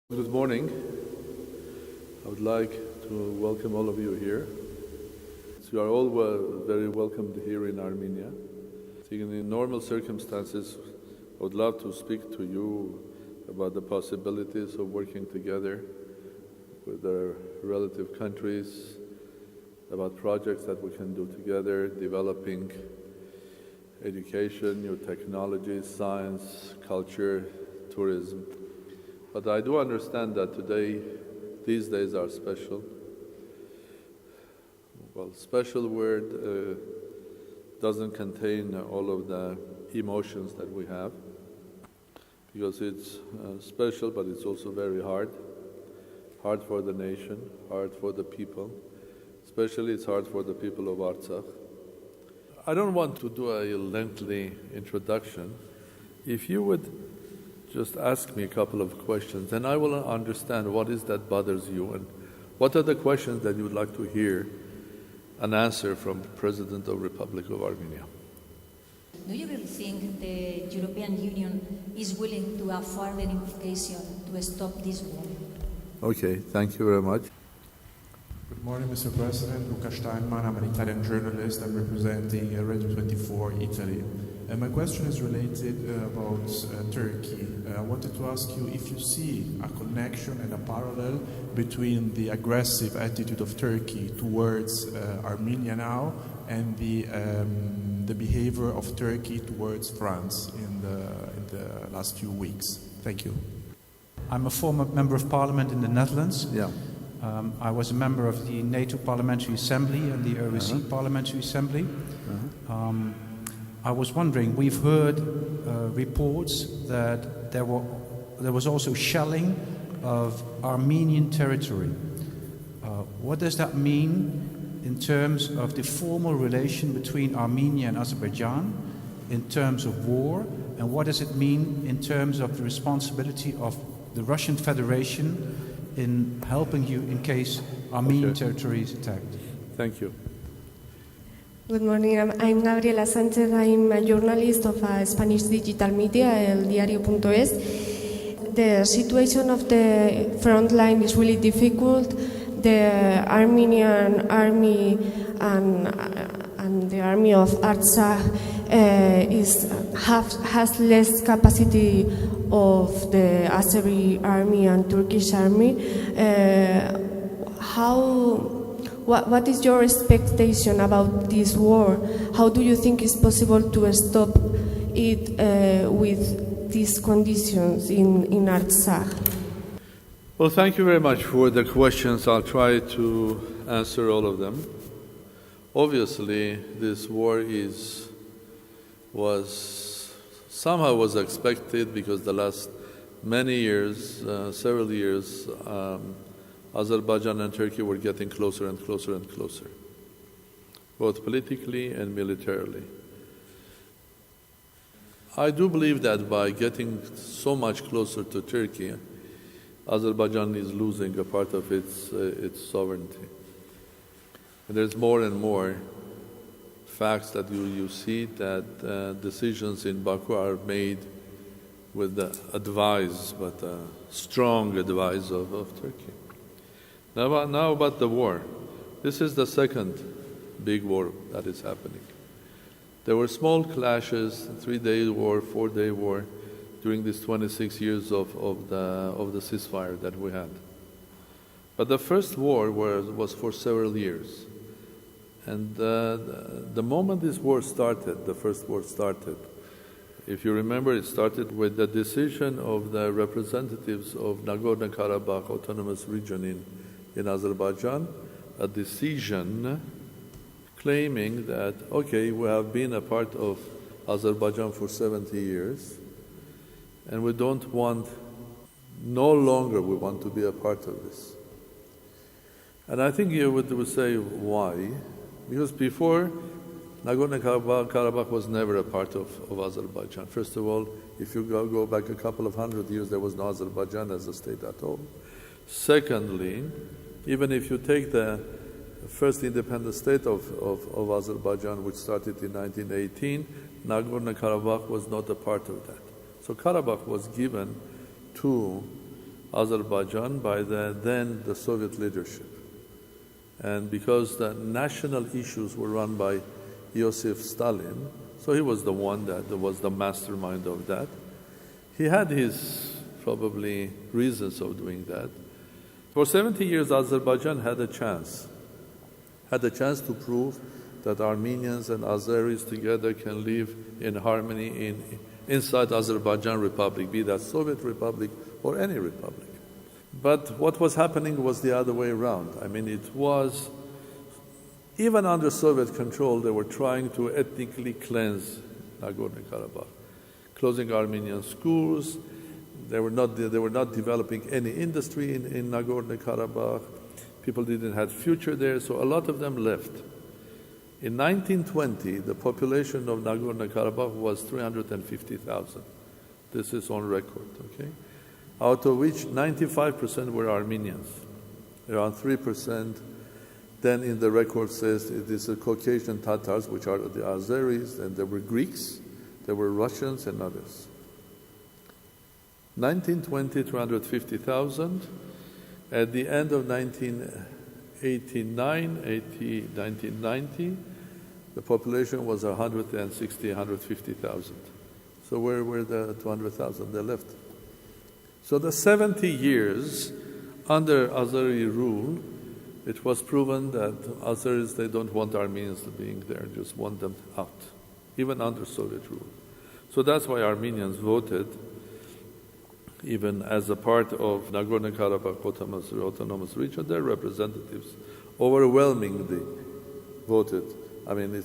Good morning. I would like to welcome all of you here. So you are all very welcomed here in Armenia. In normal circumstances, I would love to speak to you about the possibilities of working together with our relative countries, about projects that we can do together, developing education, new technologies, science, culture, tourism. But I do understand that these days are special. Well, special word doesn't contain all of the emotions that we have, because it's special, but it's also very hard. Hard for the nation, hard for the people. Especially it's hard for the people of Artsakh. I don't want to do a lengthy introduction. If you would just ask me a couple of questions, and I will understand what is that bothers you and what are the questions that you would like to hear an answer from the President of the Republic of Armenia. Do you really think the European Union is willing to have further implication to stop this war? Okay, thank you very much. Good morning, Mr. President. Luca Steinman, I'm an Italian journalist. I'm representing Radio 24 Italy. And my question is related about Turkey. I wanted to ask you if you see a connection and a parallel between the aggressive attitude of Turkey towards Armenia now and the behavior of Turkey towards France in the last few weeks. Thank you. I'm a former member of parliament in the Netherlands. Yeah. I was a member of the NATO Parliamentary Assembly and the OSCE Parliamentary Assembly. I was wondering, we've heard reports that there was also shelling of Armenian territory. What does that mean in terms of the formal relation between Armenia and Azerbaijan, in terms of war, and what does it mean in terms of the responsibility of the Russian Federation in helping you in case Armenian territory is attacked? Thank you. Good morning, I'm Gabriela Sanchez. I'm a journalist of a Spanish digital media, El Diario.es. The situation of the front line is really difficult. The Armenian army and the army of Artsakh has less capacity of the Azeri army and Turkish army. What is your expectation about this war? How do you think it's possible to stop it with these conditions in Artsakh? Well, thank you very much for the questions. I'll try to answer all of them. Obviously, this war was expected because the last many years, several years, Azerbaijan and Turkey were getting closer and closer and closer, both politically and militarily. I do believe that by getting so much closer to Turkey, Azerbaijan is losing a part of its sovereignty. And there's more and more facts that you see that decisions in Baku are made with the advice, but strong advice of Turkey. Now about the war. This is the second big war that is happening. There were small clashes, 3-day war, 4-day war, during these 26 years of the ceasefire that we had. But the first war was for several years. And the moment this war started, the first war started, if you remember, it started with the decision of the representatives of Nagorno-Karabakh Autonomous Region in Azerbaijan, a decision claiming that, okay, we have been a part of Azerbaijan for 70 years, and no longer we want to be a part of this. And I think you would say, why? Because before, Nagorno-Karabakh was never a part of Azerbaijan. First of all, if you go back a couple of hundred years, there was no Azerbaijan as a state at all. Secondly, even if you take the first independent state of Azerbaijan, which started in 1918, Nagorno-Karabakh was not a part of that. So Karabakh was given to Azerbaijan by the Soviet leadership. And because the national issues were run by Joseph Stalin, so he was the one that was the mastermind of that. He had his probably reasons of doing that. For 70 years, Azerbaijan had a chance to prove that Armenians and Azeris together can live in harmony inside Azerbaijan Republic, be that Soviet Republic or any republic. But what was happening was the other way around. I mean, it was, even under Soviet control, they were trying to ethnically cleanse Nagorno-Karabakh, closing Armenian schools. They were not developing any industry in Nagorno-Karabakh. People didn't have future there, so a lot of them left. In 1920, the population of Nagorno-Karabakh was 350,000. This is on record, okay? Out of which 95% were Armenians, around 3%. Then in the record says it is the Caucasian Tatars, which are the Azeris, and there were Greeks, there were Russians and others. 1920, 350,000. At the end of 1990, the population was 160, 150,000. So where were the 200,000? They left. So the 70 years under Azeri rule, it was proven that Azeris, they don't want Armenians to be there, just want them out, even under Soviet rule. So that's why Armenians voted, even as a part of Nagorno-Karabakh autonomous region, their representatives overwhelmingly voted. I mean, it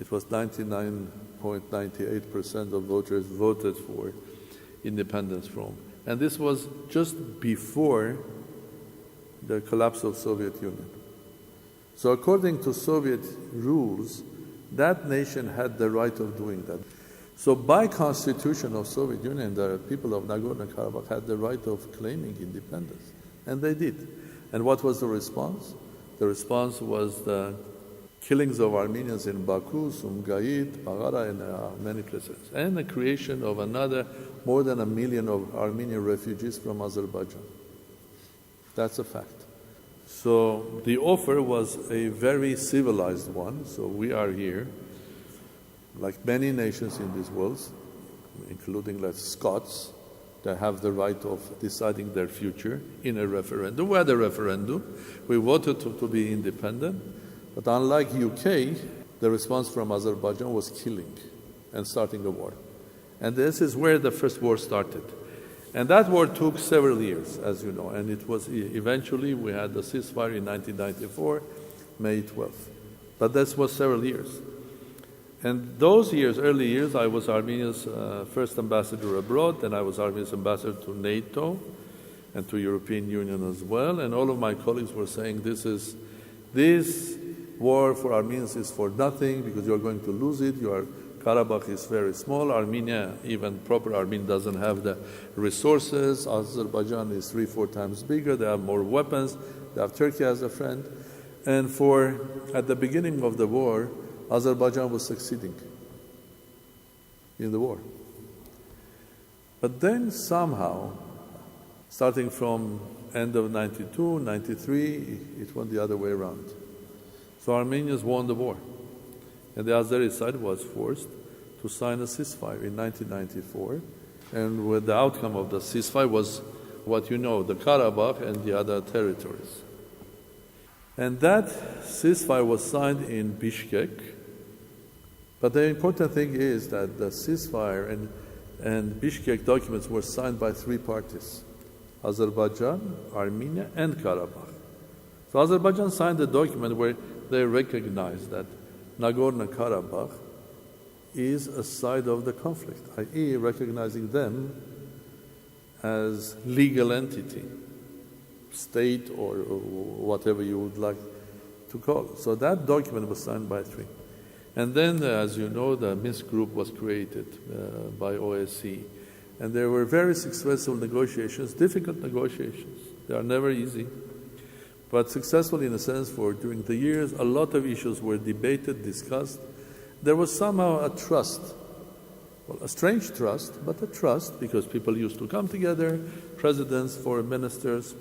was 99.98% of voters voted for independence from. And this was just before the collapse of Soviet Union. So according to Soviet rules, that nation had the right of doing that. So by constitution of Soviet Union, the people of Nagorno-Karabakh had the right of claiming independence. And they did. And what was the response? The response was the killings of Armenians in Baku, Sumgait, Bagara, and many places. And the creation of another more than 1 million of Armenian refugees from Azerbaijan. That's a fact. So the offer was a very civilized one. So we are here, like many nations in this world, including like Scots, that have the right of deciding their future in a referendum. We had a referendum. We voted to be independent. But unlike UK, the response from Azerbaijan was killing and starting a war. And this is where the first war started. And that war took several years, as you know, and it was eventually we had the ceasefire in 1994, May 12th. But that was several years. And those years, early years, I was Armenia's first ambassador abroad, then I was Armenia's ambassador to NATO and to European Union as well, and all of my colleagues were saying this war for Armenians is for nothing because you're going to lose it. Karabakh is very small. Armenia, even proper Armenia, doesn't have the resources. Azerbaijan is 3-4 times bigger. They have more weapons. They have Turkey as a friend. And at the beginning of the war, Azerbaijan was succeeding in the war. But then somehow, starting from end of 92, 93, it went the other way around. So Armenians won the war. And the Azeri side was forced to sign a ceasefire in 1994. And with the outcome of the ceasefire was what you know, the Karabakh and the other territories. And that ceasefire was signed in Bishkek. But the important thing is that the ceasefire and Bishkek documents were signed by 3 parties: Azerbaijan, Armenia, and Karabakh. So Azerbaijan signed a document where they recognized that Nagorno-Karabakh is a side of the conflict, i.e. recognizing them as legal entity, state or whatever you would like to call it. So that document was signed by 3. And then, as you know, the Minsk group was created by OSCE. And there were very successful negotiations, difficult negotiations. They are never easy. But successful in a sense for during the years, a lot of issues were debated, discussed. There was somehow a trust Well, a strange trust, but a trust because people used to come together, presidents, foreign ministers.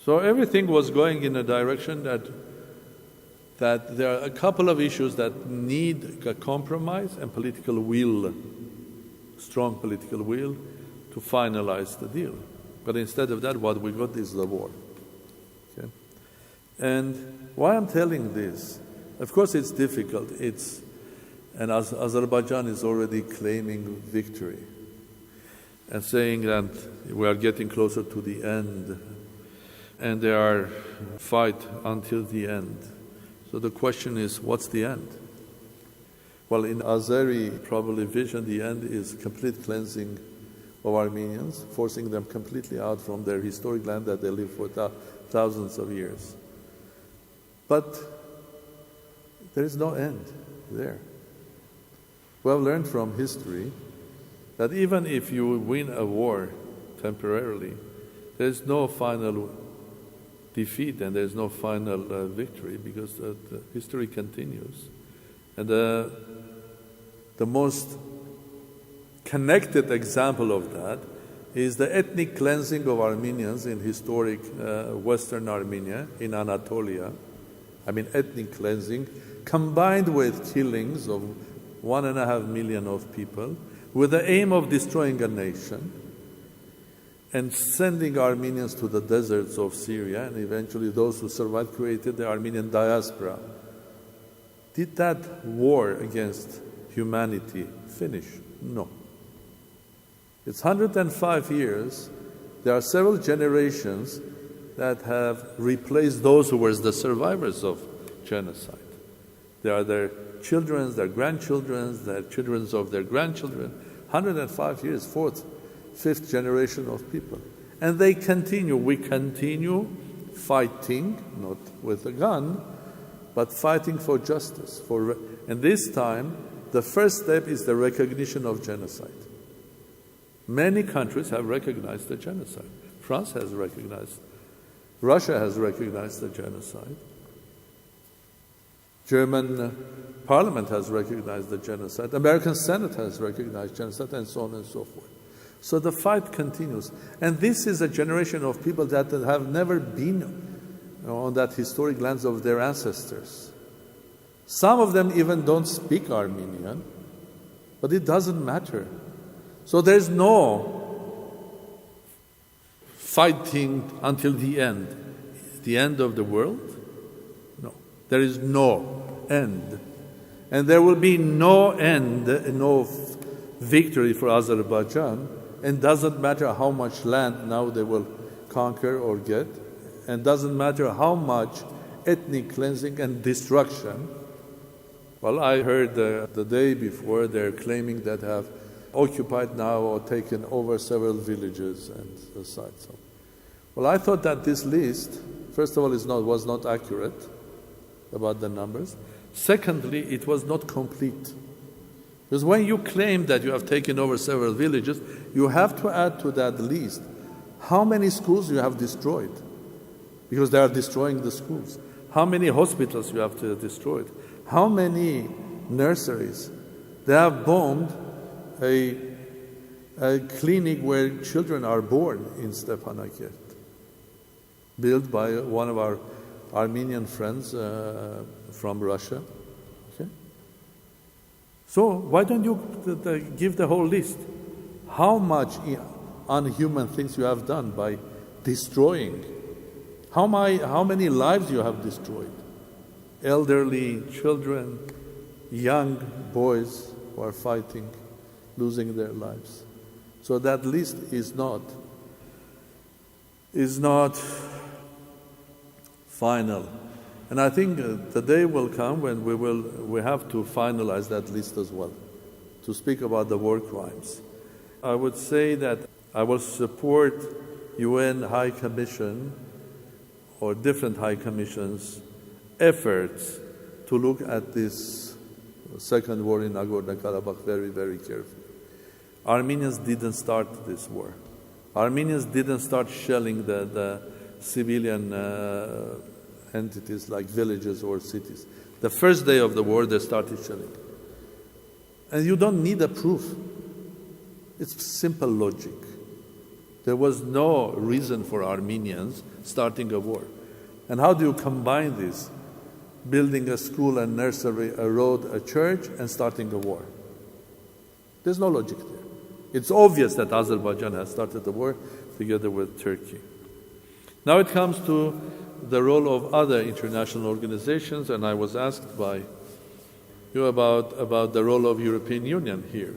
So everything was going in a direction that there are a couple of issues that need a compromise and political will, strong political will, to finalize the deal. But instead of that, what we got is the war. Okay? And why I'm telling this, of course it's difficult. And Azerbaijan is already claiming victory and saying that we are getting closer to the end, and they are fight until the end. So the question is, what's the end? Well, in Azeri probably vision, the end is complete cleansing of Armenians, forcing them completely out from their historic land that they lived for thousands of years. But there is no end there. We have learned from history that even if you win a war temporarily, there is no final defeat and there is no final victory, because the history continues. And the most connected example of that is the ethnic cleansing of Armenians in historic Western Armenia, in Anatolia. I mean, ethnic cleansing combined with killings of 1.5 million of people with the aim of destroying a nation and sending Armenians to the deserts of Syria, and eventually those who survived created the Armenian Diaspora. Did that war against humanity finish? No. It's 105 years. There are several generations that have replaced those who were the survivors of genocide. There are their children, their grandchildren, their children of their grandchildren. 105 years, fourth, fifth generation of people. And they continue. We continue fighting, not with a gun, but fighting for justice. And this time, the first step is the recognition of genocide. Many countries have recognized the genocide. France has recognized. Russia has recognized the genocide. German Parliament has recognized the genocide. American Senate has recognized genocide, and so on and so forth. So the fight continues. And this is a generation of people that have never been on that historic lands of their ancestors. Some of them even don't speak Armenian, but it doesn't matter. So there's no fighting until the end of the world. No, there is no end. And there will be no end, no victory for Azerbaijan, and doesn't matter how much land now they will conquer or get, and doesn't matter how much ethnic cleansing and destruction. Well, I heard the day before they're claiming that have occupied now or taken over several villages and sites. Well, I thought that this list, first of all, was not accurate about the numbers. Secondly, it was not complete. Because when you claim that you have taken over several villages, you have to add to that list how many schools you have destroyed, because they are destroying the schools. How many hospitals you have destroyed. How many nurseries. They have bombed a clinic where children are born in Stepanakert, built by one of our Armenian friends from Russia. Okay? So why don't you give the whole list? How much unhuman things you have done by destroying? How many lives you have destroyed? Elderly, children, young boys who are fighting, losing their lives. So that list is not final. And I think the day will come when we have to finalize that list as well, to speak about the war crimes. I would say that I will support UN High Commission or different High Commissions' efforts to look at this second war in Nagorno-Karabakh very, very carefully. Armenians didn't start this war. Armenians didn't start shelling the civilian entities like villages or cities. The first day of the war, they started shelling. And you don't need a proof. It's simple logic. There was no reason for Armenians starting a war. And how do you combine this? Building a school, a nursery, a road, a church, and starting a war. There's no logic there. It's obvious that Azerbaijan has started the war together with Turkey. Now it comes to the role of other international organizations, and I was asked by you about the role of European Union here.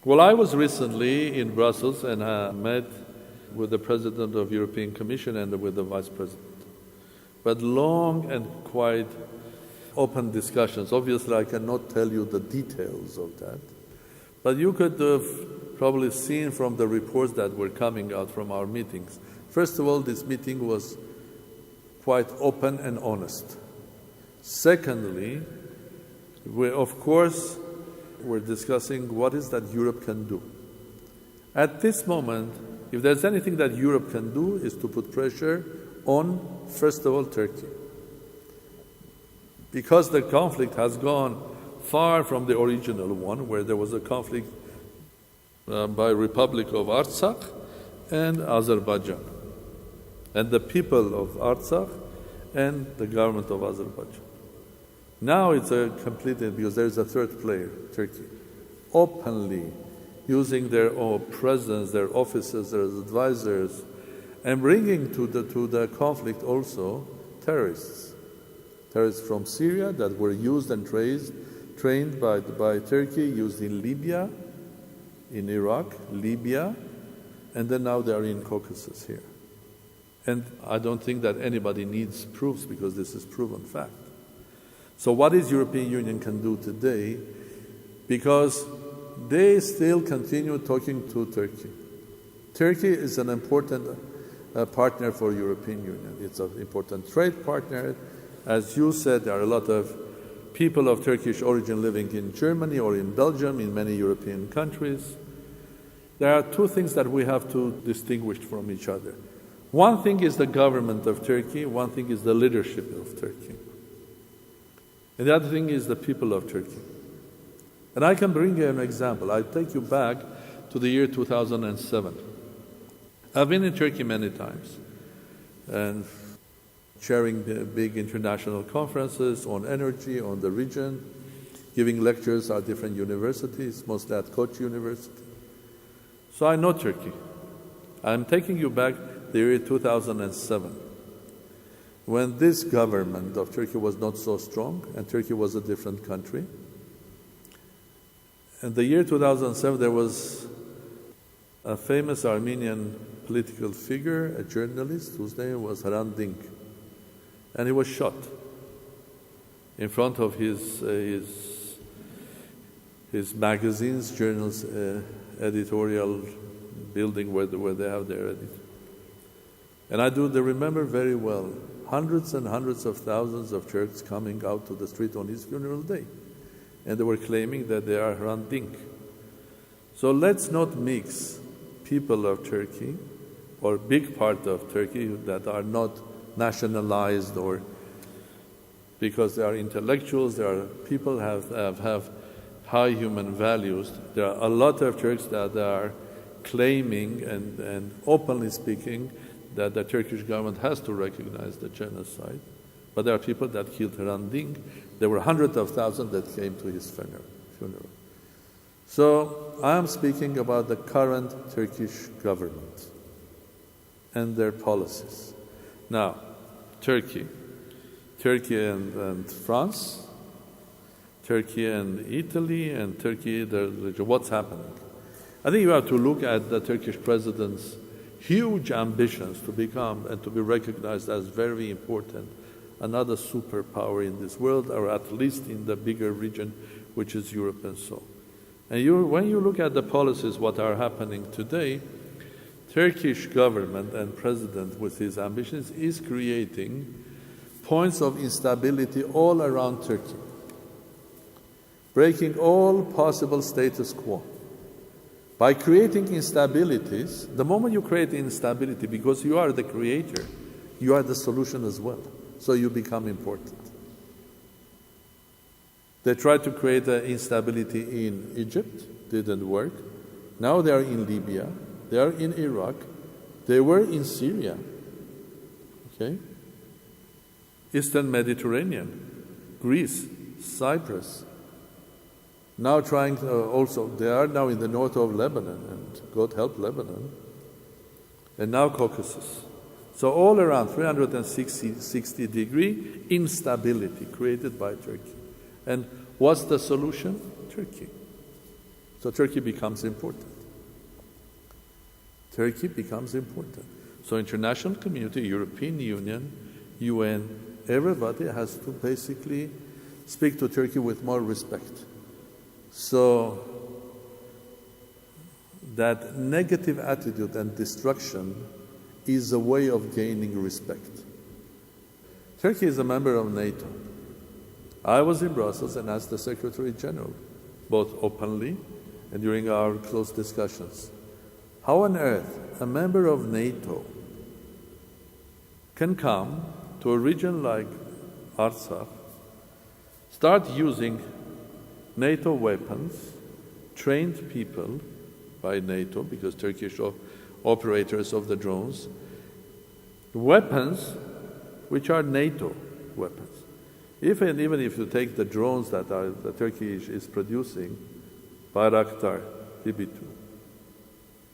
Well, I was recently in Brussels and I met with the President of European Commission and with the Vice President. But long and quite open discussions. Obviously, I cannot tell you the details of that. But you could have probably seen from the reports that were coming out from our meetings. First of all, this meeting was quite open and honest. Secondly, we, of course, were discussing what is that Europe can do. At this moment, if there's anything that Europe can do, is to put pressure on, first of all, Turkey. Because the conflict has gone far from the original one, where there was a conflict by Republic of Artsakh and Azerbaijan, and the people of Artsakh and the government of Azerbaijan. Now it's a completely, because there is a third player, Turkey, openly using their own presence, their officers, their advisors, and bringing to the conflict also terrorists. Terrorists from Syria that were used and trained by Turkey, used in Libya, in Iraq, Libya, and then now they are in Caucasus here. And I don't think that anybody needs proofs because this is proven fact. So what is European Union can do today? Because they still continue talking to Turkey. Turkey is an important partner for European Union. It's an important trade partner. As you said, there are a lot of people of Turkish origin living in Germany or in Belgium, in many European countries. There are two things that we have to distinguish from each other. One thing is the government of Turkey, one thing is the leadership of Turkey. And the other thing is the people of Turkey. And I can bring you an example. I take you back to the year 2007. I've been in Turkey many times and chairing the big international conferences on energy, on the region, giving lectures at different universities, mostly at Koç University. So I know Turkey. I'm taking you back the year 2007. When this government of Turkey was not so strong, and Turkey was a different country. In the year 2007, there was a famous Armenian political figure, a journalist, whose name was Hrant Dink. And he was shot in front of his magazines, journals, editorial building where they have their editor. And I remember very well, hundreds and hundreds of thousands of Turks coming out to the street on his funeral day. And they were claiming that they are Hrant Dink. So let's not mix people of Turkey or big part of Turkey that are not nationalized or because they are intellectuals, there are people have high human values. There are a lot of Turks that are claiming and openly speaking that the Turkish government has to recognize the genocide. But there are people that killed Hrant Dink. There were hundreds of thousands that came to his funeral. So I am speaking about the current Turkish government and their policies. Now, Turkey and France, Turkey and Italy, and Turkey, what's happening? I think you have to look at the Turkish president's huge ambitions to become and to be recognized as very important, another superpower in this world, or at least in the bigger region, which is Europe and so. And when you look at the policies, what are happening today, Turkish government and president with his ambitions is creating points of instability all around Turkey, breaking all possible status quo. By creating instabilities, the moment you create instability, because you are the creator, you are the solution as well. So you become important. They tried to create instability in Egypt, didn't work. Now they are in Libya, they are in Iraq, they were in Syria. Okay? Eastern Mediterranean, Greece, Cyprus. Now trying to also, they are now in the north of Lebanon, and God help Lebanon, and now Caucasus. So all around 360-degree instability created by Turkey. And what's the solution? Turkey. So Turkey becomes important. Turkey becomes important. So international community, European Union, UN, everybody has to basically speak to Turkey with more respect. So that negative attitude and destruction is a way of gaining respect. Turkey is a member of NATO. I was in Brussels and asked the Secretary General, both openly and during our close discussions, how on earth a member of NATO can come to a region like Artsakh, start using NATO weapons, trained people by NATO, because Turkish operators of the drones, weapons which are NATO weapons. Even if you take the drones that Turkey is producing, Bayraktar, TB2,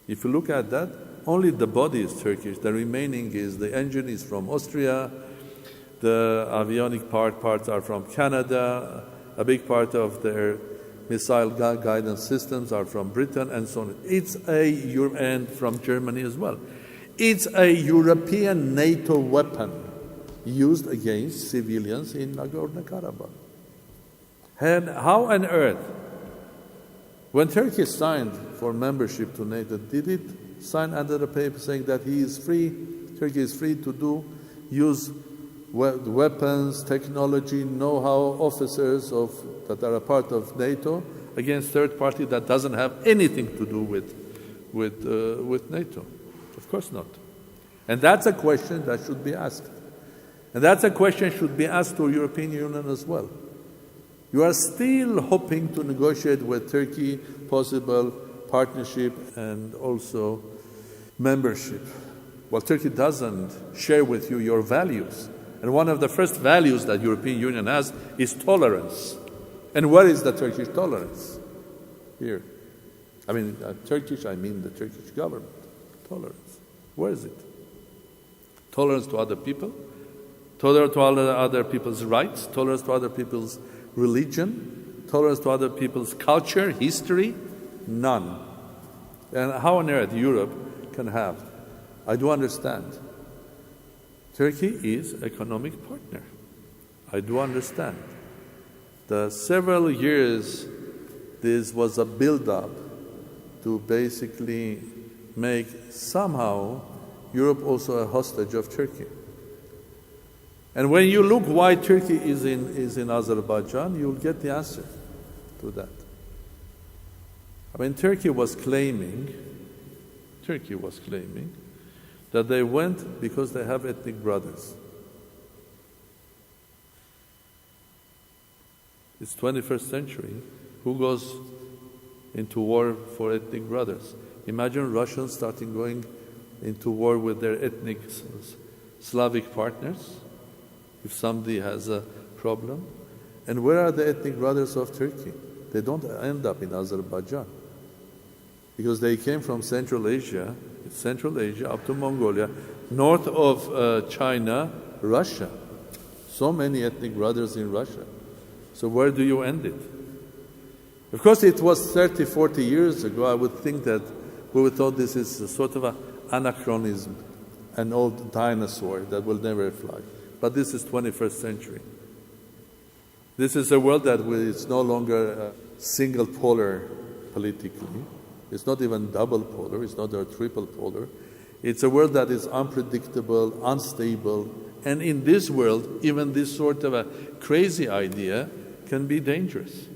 if you look at that, only the body is Turkish. The remaining is the engine is from Austria, the avionic parts are from Canada, a big part of their missile guidance systems are from Britain, and so on. And from Germany as well. It's a European NATO weapon used against civilians in Nagorno-Karabakh. And how on earth, when Turkey signed for membership to NATO, did it sign under the paper saying that Turkey is free to use weapons, technology, know-how, officers that are a part of NATO against third party that doesn't have anything to do with NATO? Of course not. And that's a question that should be asked. And that's a question should be asked to European Union as well. You are still hoping to negotiate with Turkey possible partnership and also membership. Well, Turkey doesn't share with you your values. And one of the first values that European Union has is tolerance. And where is the Turkish tolerance? Here. I mean the Turkish government. Tolerance. Where is it? Tolerance to other people? Tolerance to other people's rights? Tolerance to other people's religion? Tolerance to other people's culture, history? None. And how on earth Europe can have? I do understand. Turkey is economic partner. I do understand. The several years this was a build-up to basically make somehow Europe also a hostage of Turkey. And when you look why Turkey is in Azerbaijan, you'll get the answer to that. I mean, Turkey was claiming that they went because they have ethnic brothers. It's 21st century. Who goes into war for ethnic brothers? Imagine Russians starting going into war with their ethnic Slavic partners, if somebody has a problem. And where are the ethnic brothers of Turkey? They don't end up in Azerbaijan, because they came from Central Asia up to Mongolia, north of China, Russia. So many ethnic brothers in Russia. So where do you end it? Of course, it was 30, 40 years ago. I would think that we would thought this is a sort of an anachronism, an old dinosaur that will never fly. But this is 21st century. This is a world that is no longer single polar politically. It's not even double polar. It's not a triple polar. It's a world that is unpredictable, unstable. And in this world, even this sort of a crazy idea can be dangerous.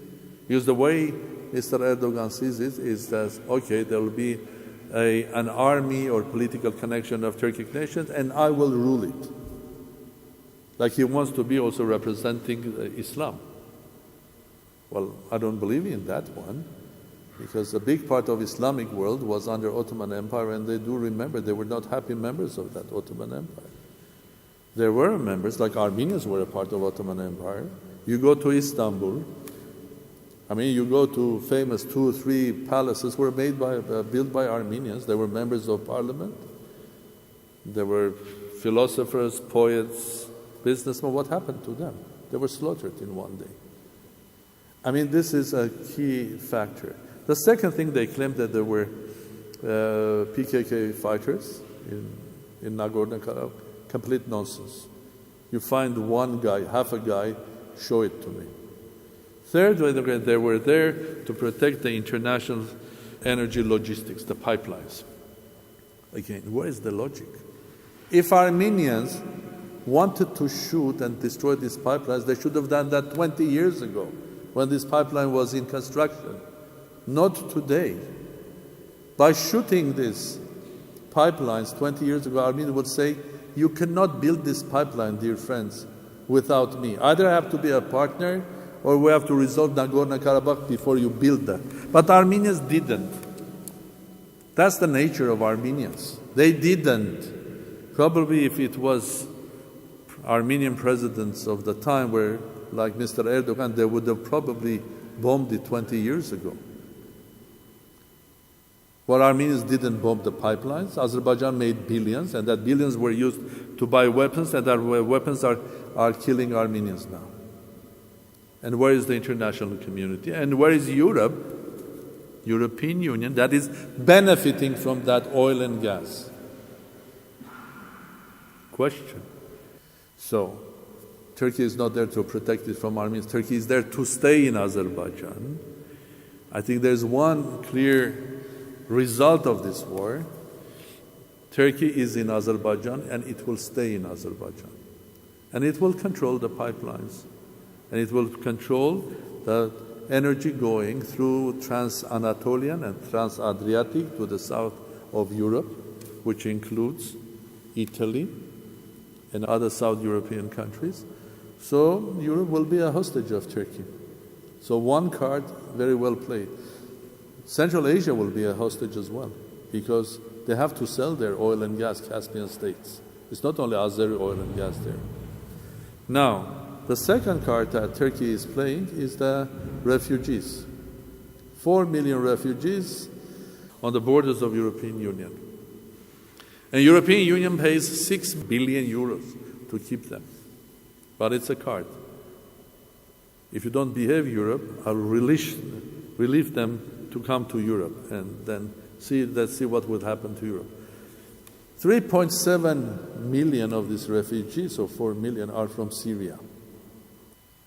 Because the way Mr. Erdogan sees it is that, okay, there will be an army or political connection of Turkic nations, and I will rule it. Like he wants to be also representing Islam. Well, I don't believe in that one, because a big part of Islamic world was under Ottoman Empire, and they do remember they were not happy members of that Ottoman Empire. There were members, like Armenians were a part of Ottoman Empire. You go to Istanbul, you go to famous 2 or 3 palaces were built by Armenians. They were members of parliament. There were philosophers, poets, businessmen. What happened to them? They were slaughtered in one day. This is a key factor. The second thing, they claimed that there were PKK fighters in Nagorno-Karabakh. Complete nonsense. You find one guy, half a guy, show it to me. Third, they were there to protect the international energy logistics, the pipelines. Again, where is the logic? If Armenians wanted to shoot and destroy these pipelines, they should have done that 20 years ago, when this pipeline was in construction, not today. By shooting these pipelines 20 years ago, Armenia would say, you cannot build this pipeline, dear friends, without me. Either I have to be a partner, or we have to resolve Nagorno-Karabakh before you build that. But Armenians didn't. That's the nature of Armenians. They didn't. Probably if it was Armenian presidents of the time were like Mr. Erdogan, they would have probably bombed it 20 years ago. Well, Armenians didn't bomb the pipelines. Azerbaijan made billions, and that billions were used to buy weapons, and that weapons are killing Armenians now. And where is the international community? And where is Europe, European Union, that is benefiting from that oil and gas? Question. So, Turkey is not there to protect it from Armenians. Turkey is there to stay in Azerbaijan. I think there's one clear result of this war. Turkey is in Azerbaijan, and it will stay in Azerbaijan. And it will control the pipelines. And it will control the energy going through Trans-Anatolian and Trans-Adriatic to the south of Europe, which includes Italy and other South European countries. So Europe will be a hostage of Turkey. So one card, very well played. Central Asia will be a hostage as well, because they have to sell their oil and gas, Caspian states. It's not only Azeri oil and gas there. Now, the second card that Turkey is playing is the refugees. 4 million refugees on the borders of European Union. And European Union pays 6 billion euros to keep them. But it's a card. If you don't behave, Europe, I'll relieve them to come to Europe, and then let's see what would happen to Europe. 3.7 million of these refugees, or 4 million, are from Syria.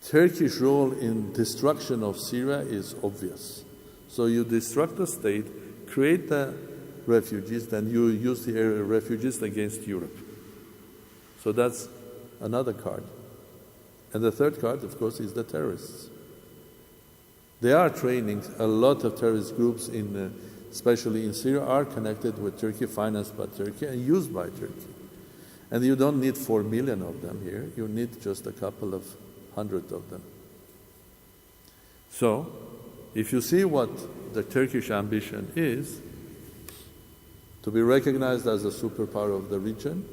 Turkish role in destruction of Syria is obvious. So you destruct the state, create the refugees, then you use the refugees against Europe. So that's another card. And the third card, of course, is the terrorists. They are training a lot of terrorist groups, especially in Syria, are connected with Turkey, financed by Turkey, and used by Turkey. And you don't need 4 million of them here. You need just a couple of hundred of them. So, if you see what the Turkish ambition is, to be recognized as a superpower of the region,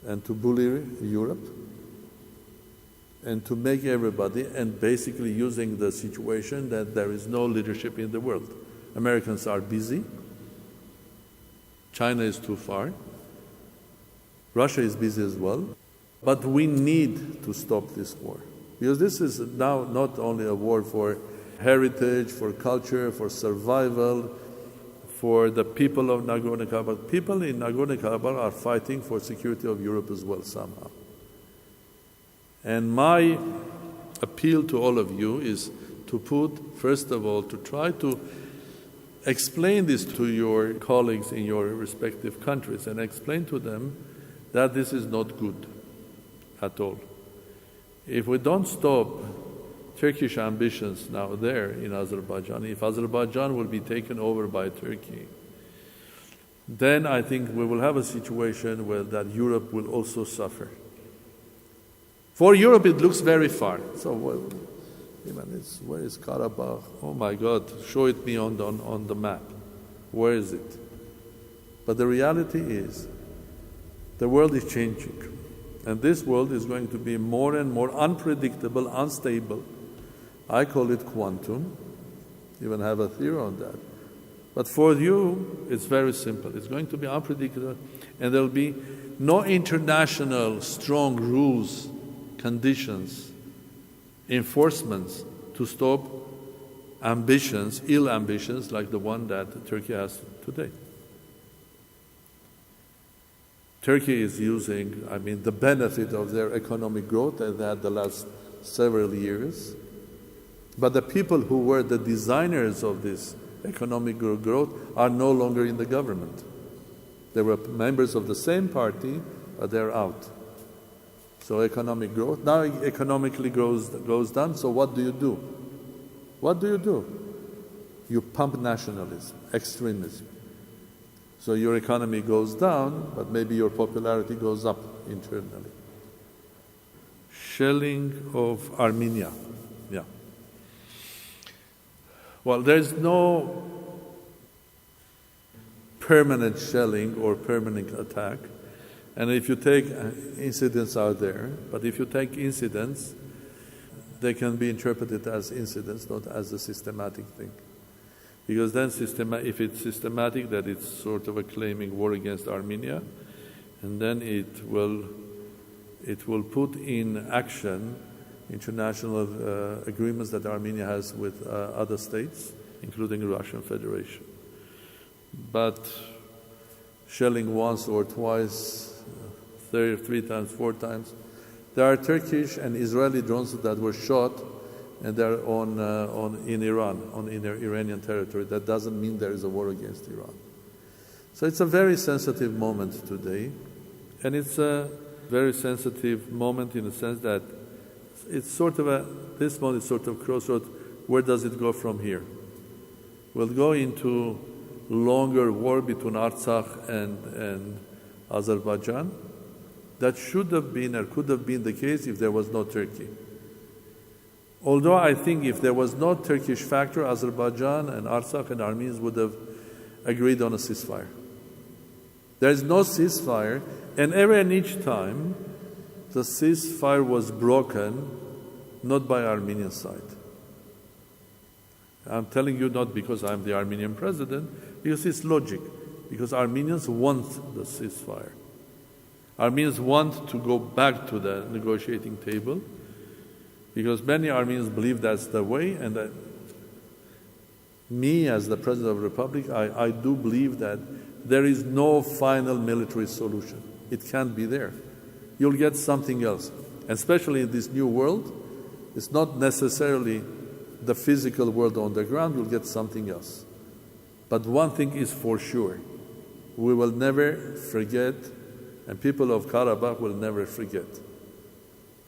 and to bully Europe, and to make everybody, and basically using the situation that there is no leadership in the world. Americans are busy. China is too far. Russia is busy as well. But we need to stop this war. Because this is now not only a war for heritage, for culture, for survival, for the people of Nagorno-Karabakh. People in Nagorno-Karabakh are fighting for security of Europe as well somehow. And my appeal to all of you is to first of all, to try to explain this to your colleagues in your respective countries, and explain to them that this is not good at all. If we don't stop Turkish ambitions now there in Azerbaijan, if Azerbaijan will be taken over by Turkey, then I think we will have a situation where that Europe will also suffer. For Europe, it looks very far. So Even where is Karabakh? Oh my God, show it me on the map. Where is it? But the reality is, the world is changing. And this world is going to be more and more unpredictable, unstable. I call it quantum. Even have a theory on that. But for you, it's very simple. It's going to be unpredictable, and there'll be no international strong rules, conditions, enforcements to stop ambitions, ill ambitions like the one that Turkey has today. Turkey is using, the benefit of their economic growth that they had the last several years. But the people who were the designers of this economic growth are no longer in the government. They were members of the same party, but they're out. So economic growth, now economically goes down, so what do you do? What do you do? You pump nationalism, extremism. So your economy goes down, but maybe your popularity goes up internally. Shelling of Armenia, yeah. Well, there's no permanent shelling or permanent attack. And if you take incidents out there, but if you take incidents, they can be interpreted as incidents, not as a systematic thing. Because then if it's systematic, that it's sort of a claiming war against Armenia, and then it will put in action international agreements that Armenia has with other states, including the Russian Federation. But shelling once or twice, 3 times, 4 times. There are Turkish and Israeli drones that were shot, and they're in Iran, in their Iranian territory. That doesn't mean there is a war against Iran. So it's a very sensitive moment today, and it's a very sensitive moment in the sense that it's sort of this moment is sort of crossroads. Where does it go from here? We'll go into longer war between Artsakh and Azerbaijan. That should have been or could have been the case if there was no Turkey. Although I think if there was no Turkish factor, Azerbaijan and Artsakh and Armenians would have agreed on a ceasefire. There is no ceasefire, and every and each time the ceasefire was broken, not by Armenian side. I'm telling you not because I'm the Armenian president, because it's logic, because Armenians want the ceasefire. Armenians want to go back to the negotiating table because many Armenians believe that's the way, and that me as the President of the Republic, I do believe that there is no final military solution. It can't be there. You'll get something else. Especially in this new world, it's not necessarily the physical world on the ground, you'll get something else. But one thing is for sure, we will never forget, and people of Karabakh will never forget.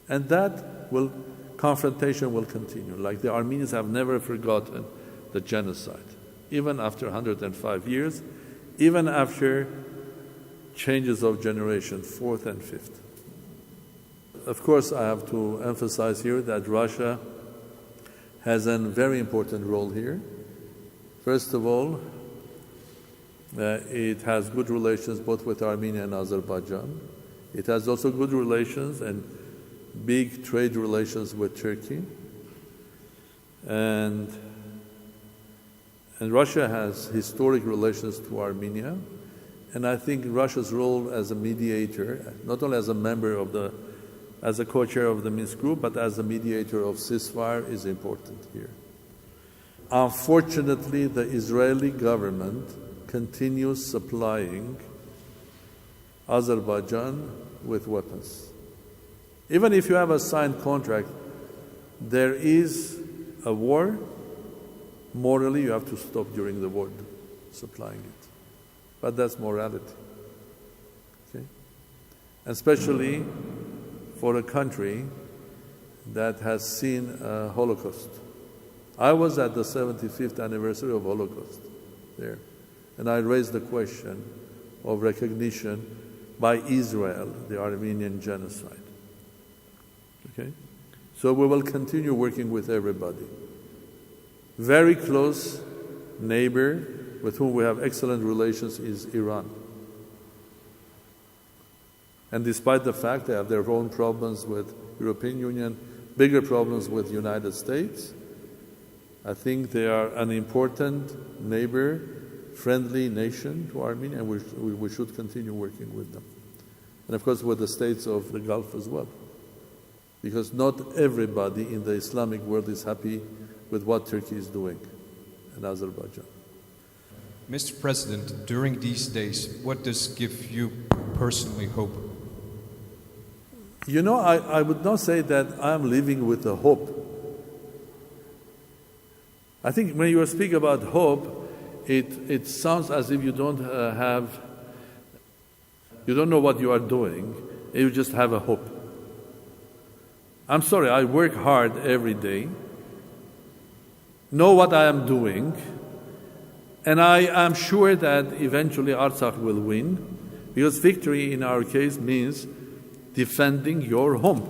And confrontation will continue. Like the Armenians have never forgotten the genocide, even after 105 years, even after changes of generation, 4th and 5th. Of course, I have to emphasize here that Russia has a very important role here. First of all, it has good relations both with Armenia and Azerbaijan. It has also good relations and big trade relations with Turkey. And Russia has historic relations to Armenia. And I think Russia's role as a mediator, not only as a member as a co-chair of the Minsk group, but as a mediator of ceasefire is important here. Unfortunately, the Israeli government continues supplying Azerbaijan with weapons. Even if you have a signed contract, there is a war. Morally, you have to stop during the war supplying it. But that's morality. Okay? Especially for a country that has seen a Holocaust. I was at the 75th anniversary of Holocaust there, and I raised the question of recognition by Israel, the Armenian genocide. Okay? So we will continue working with everybody. Very close neighbor with whom we have excellent relations is Iran. And despite the fact they have their own problems with European Union, bigger problems with United States, I think they are an important neighbor, friendly nation to Armenia, and we should continue working with them. And of course with the states of the Gulf as well. Because not everybody in the Islamic world is happy with what Turkey is doing in Azerbaijan. Mr. President, during these days, what does give you personally hope? You know, I would not say that I'm living with a hope. I think when you speak about hope, it sounds as if you don't know what you are doing, you just have a hope. I'm sorry, I work hard every day, know what I am doing, and I am sure that eventually Artsakh will win, because victory in our case means defending your home,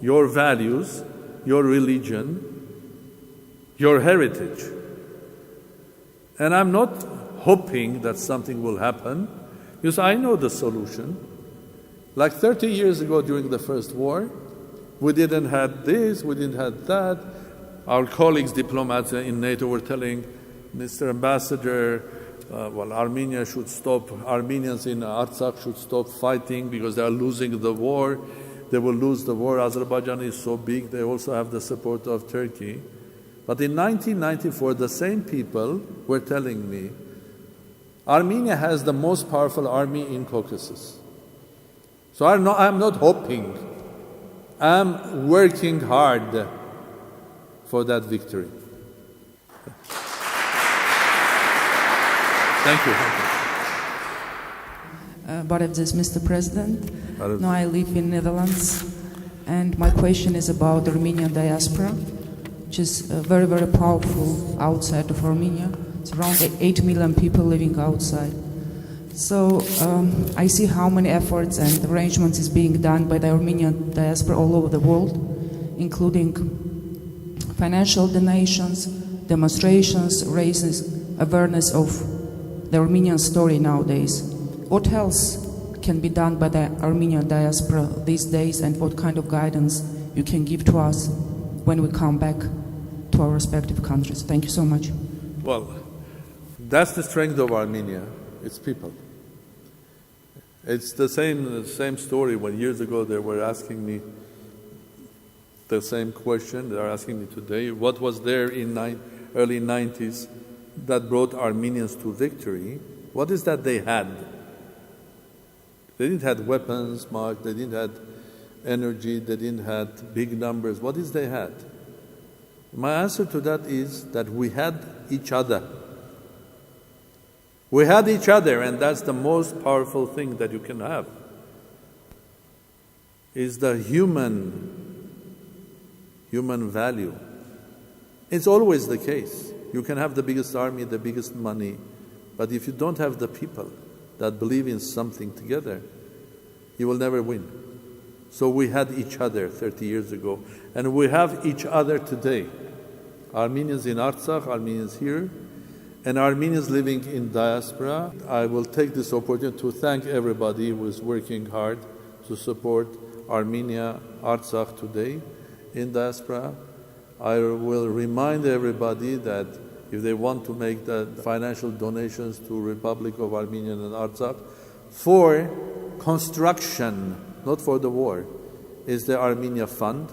your values, your religion, your heritage. And I'm not hoping that something will happen, because I know the solution. Like 30 years ago during the First War, we didn't have this, we didn't have that. Our colleagues, diplomats in NATO were telling Mr. Ambassador, Armenia should stop, Armenians in Artsakh should stop fighting because they are losing the war. They will lose the war. Azerbaijan is so big, they also have the support of Turkey. But in 1994, the same people were telling me, Armenia has the most powerful army in Caucasus. So I'm not hoping. I'm working hard for that victory. Thank you. Mr. President. Now I live in Netherlands, and my question is about the Armenian diaspora, which is very, very powerful outside of Armenia. It's around 8 million people living outside. So I see how many efforts and arrangements is being done by the Armenian diaspora all over the world, including financial donations, demonstrations, raising awareness of the Armenian story nowadays. What else can be done by the Armenian diaspora these days, and what kind of guidance you can give to us when we come back to our respective countries? Thank you so much. Well, that's the strength of Armenia, its people. It's the same story when years ago they were asking me the same question they are asking me today. What was there in early 90s that brought Armenians to victory? What is that they had? They didn't have weapons, Mark, they didn't have energy, they didn't have big numbers. What is they had? My answer to that is that we had each other. We had each other, and that's the most powerful thing that you can have, is the human value. It's always the case. You can have the biggest army, the biggest money, but if you don't have the people that believe in something together, you will never win. So we had each other 30 years ago, and we have each other today. Armenians in Artsakh, Armenians here, and Armenians living in diaspora. I will take this opportunity to thank everybody who is working hard to support Armenia, Artsakh today in diaspora. I will remind everybody that if they want to make the financial donations to Republic of Armenia and Artsakh for construction, not for the war, is the Armenia Fund,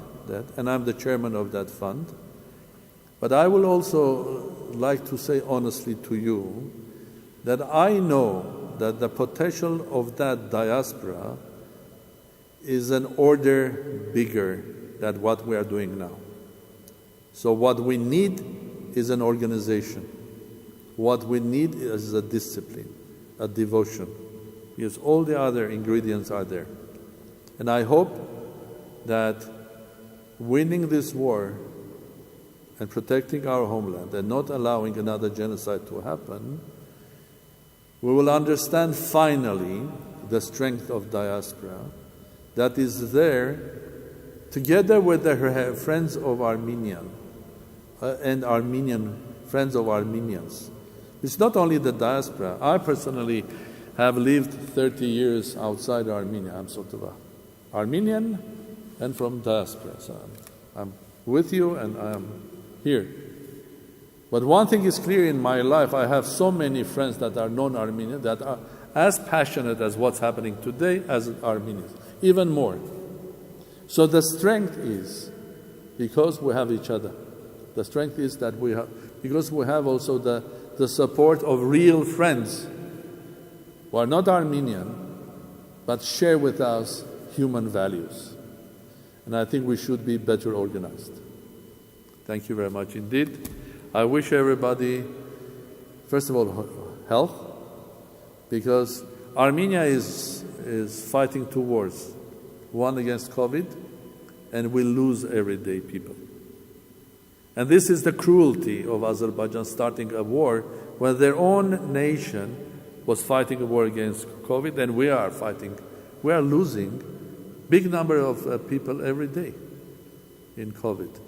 and I'm the chairman of that fund. But I will also like to say honestly to you that I know that the potential of that diaspora is an order bigger than what we are doing now. So what we need is an organization. What we need is a discipline, a devotion, because all the other ingredients are there. And I hope that winning this war and protecting our homeland and not allowing another genocide to happen, we will understand finally the strength of diaspora that is there together with her friends of Armenia and Armenian friends of Armenians. It's not only the diaspora. I personally have lived 30 years outside Armenia. I'm sort of a Armenian and from diaspora. So I'm with you and I'm here. But one thing is clear in my life, I have so many friends that are non-Armenian that are as passionate as what's happening today as Armenians, even more. So the strength is because we have each other. The strength is that we have, because we have also the support of real friends who are not Armenian, but share with us human values. And I think we should be better organized. Thank you very much indeed. I wish everybody, first of all, health, because Armenia is fighting two wars, one against COVID, and we lose every day people. And this is the cruelty of Azerbaijan starting a war when their own nation was fighting a war against COVID, and we are fighting. We are losing big number of people every day in COVID.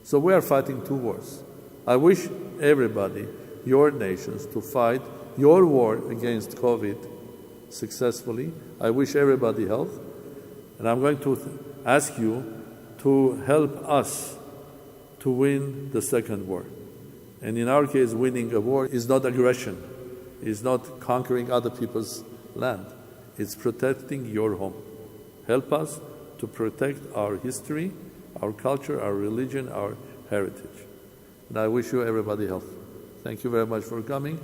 So we are fighting two wars. I wish everybody, your nations, to fight your war against COVID successfully. I wish everybody health. And I'm going to ask you to help us to win the second war. And in our case, winning a war is not aggression. It's not conquering other people's land. It's protecting your home. Help us to protect our history, our culture, our religion, our heritage. And I wish you everybody health. Thank you very much for coming.